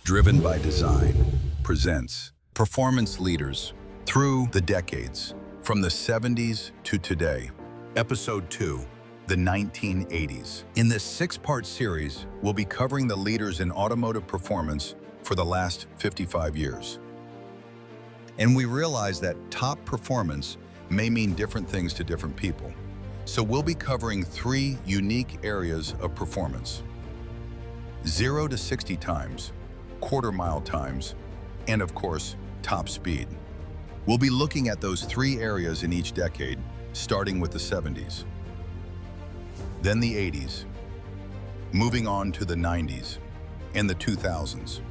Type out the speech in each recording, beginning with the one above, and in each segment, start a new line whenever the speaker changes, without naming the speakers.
Driven by Design presents Performance Leaders Through the Decades, from the 70s to today. Episode 2, the 1980s. In this 6-part series, we'll be covering the leaders in automotive performance for the last 55 years. And we realize that top performance may mean different things to different people. So we'll be covering 3 unique areas of performance: 0 to 60 times, quarter-mile times, and of course, top speed. We'll be looking at those 3 areas in each decade, starting with the 70s, then the 80s, moving on to the 90s and the 2000s,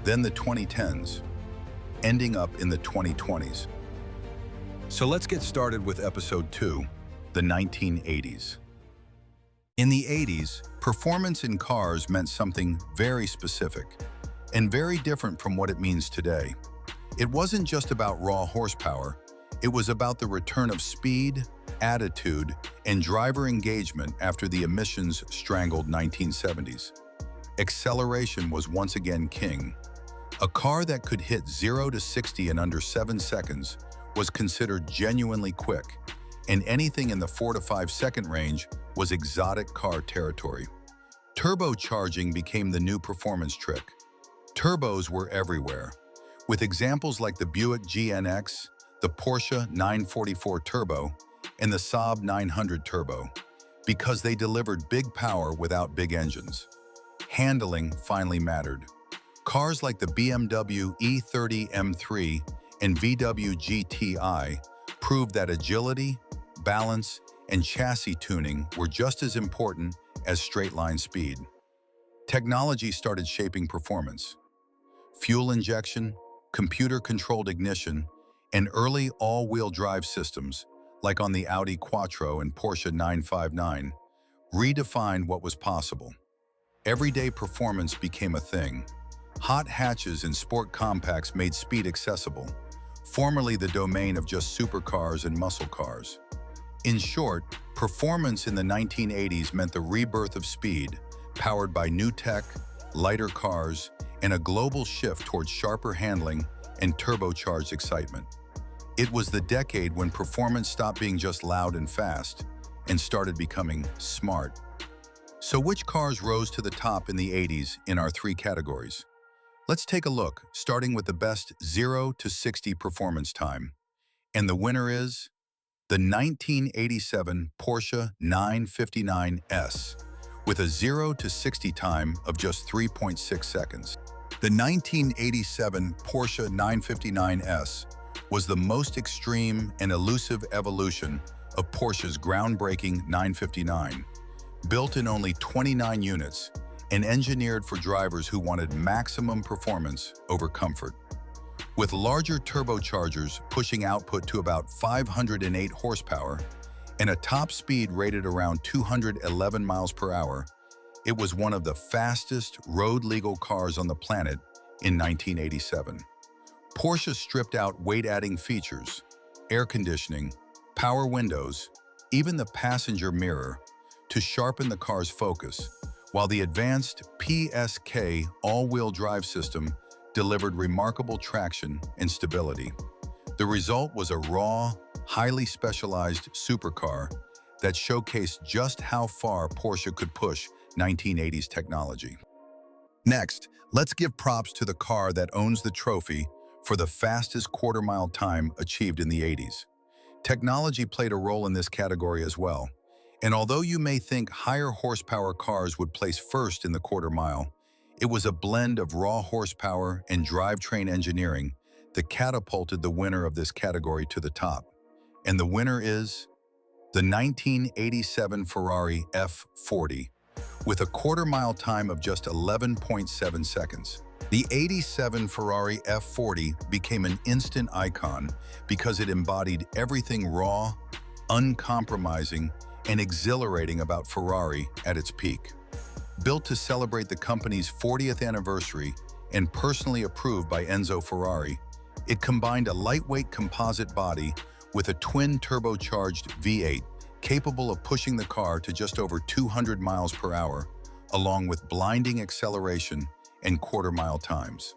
then the 2010s, ending up in the 2020s. So let's get started with episode 2, the 1980s. In the 80s, performance in cars meant something very specific and very different from what it means today. It wasn't just about raw horsepower, it was about the return of speed, attitude, and driver engagement after the emissions strangled 1970s. Acceleration was once again king. A car that could hit 0 to 60 in under 7 seconds was considered genuinely quick, and anything in the 4 to 5 second range was exotic car territory. Turbocharging became the new performance trick. Turbos were everywhere, with examples like the Buick GNX, the Porsche 944 Turbo, and the Saab 900 Turbo, because they delivered big power without big engines. Handling finally mattered. Cars like the BMW E30 M3 and VW GTI proved that agility, balance, and chassis tuning were just as important as straight-line speed. Technology started shaping performance. Fuel injection, computer-controlled ignition, and early all-wheel drive systems, like on the Audi Quattro and Porsche 959, redefined what was possible. Everyday performance became a thing. Hot hatches and sport compacts made speed accessible, formerly the domain of just supercars and muscle cars. In short, performance in the 1980s meant the rebirth of speed, powered by new tech, lighter cars, and a global shift towards sharper handling and turbocharged excitement. It was the decade when performance stopped being just loud and fast and started becoming smart. So which cars rose to the top in the 80s in our 3 categories? Let's take a look, starting with the best 0 to 60 performance time. And the winner is the 1987 Porsche 959S, with a 0 to 60 time of just 3.6 seconds. The 1987 Porsche 959S was the most extreme and elusive evolution of Porsche's groundbreaking 959, built in only 29 units and engineered for drivers who wanted maximum performance over comfort. With larger turbochargers pushing output to about 508 horsepower and a top speed rated around 211 miles per hour, it was one of the fastest road-legal cars on the planet in 1987. Porsche stripped out weight-adding features, air conditioning, power windows, even the passenger mirror, to sharpen the car's focus, while the advanced PSK all-wheel drive system delivered remarkable traction and stability. The result was a raw, highly specialized supercar that showcased just how far Porsche could push 1980s technology. Next, let's give props to the car that owns the trophy for the fastest quarter-mile time achieved in the 80s. Technology played a role in this category as well. And although you may think higher horsepower cars would place first in the quarter mile, it was a blend of raw horsepower and drivetrain engineering that catapulted the winner of this category to the top. And the winner is the 1987 Ferrari F40, with a quarter-mile time of just 11.7 seconds. The 87 Ferrari F40 became an instant icon because it embodied everything raw, uncompromising, and exhilarating about Ferrari at its peak. Built to celebrate the company's 40th anniversary and personally approved by Enzo Ferrari, it combined a lightweight composite body with a twin turbocharged V8 capable of pushing the car to just over 200 miles per hour, along with blinding acceleration and quarter-mile times.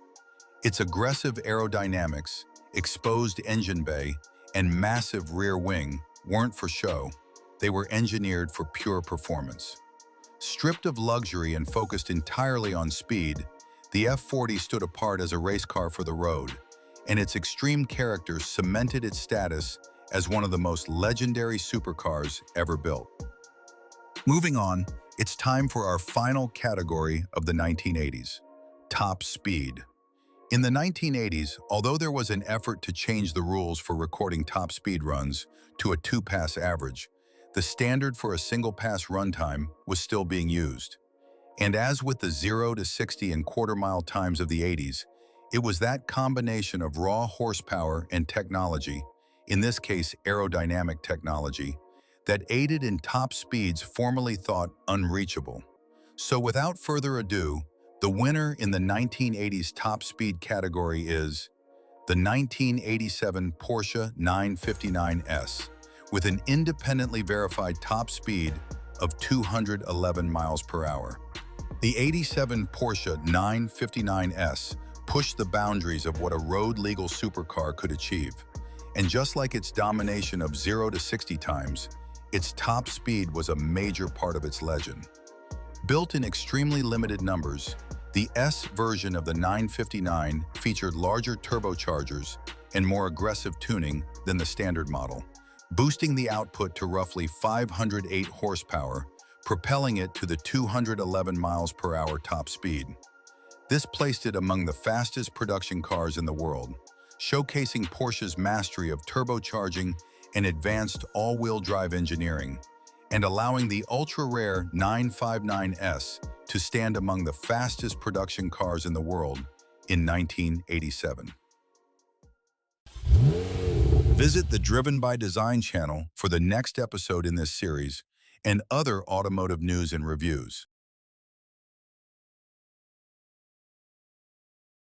Its aggressive aerodynamics, exposed engine bay, and massive rear wing weren't for show. They were engineered for pure performance. Stripped of luxury and focused entirely on speed, the F40 stood apart as a race car for the road, and its extreme character cemented its status as one of the most legendary supercars ever built. Moving on, it's time for our final category of the 1980s, top speed. In the 1980s, although there was an effort to change the rules for recording top speed runs to a two-pass average, the standard for a single-pass runtime was still being used. And as with the 0 to 60 and quarter-mile times of the 80s, it was that combination of raw horsepower and technology, in this case aerodynamic technology, that aided in top speeds formerly thought unreachable. So without further ado, the winner in the 1980s top speed category is the 1987 Porsche 959S, with an independently verified top speed of 211 miles per hour. The 87 Porsche 959S pushed the boundaries of what a road-legal supercar could achieve. And just like its domination of 0 to 60 times, its top speed was a major part of its legend. Built in extremely limited numbers, the S version of the 959 featured larger turbochargers and more aggressive tuning than the standard model, boosting the output to roughly 508 horsepower, propelling it to the 211 miles per hour top speed. This placed it among the fastest production cars in the world, showcasing Porsche's mastery of turbocharging and advanced all-wheel drive engineering, and allowing the ultra-rare 959S to stand among the fastest production cars in the world in 1987. Visit the Driven by Design channel for the next episode in this series and other automotive news and reviews.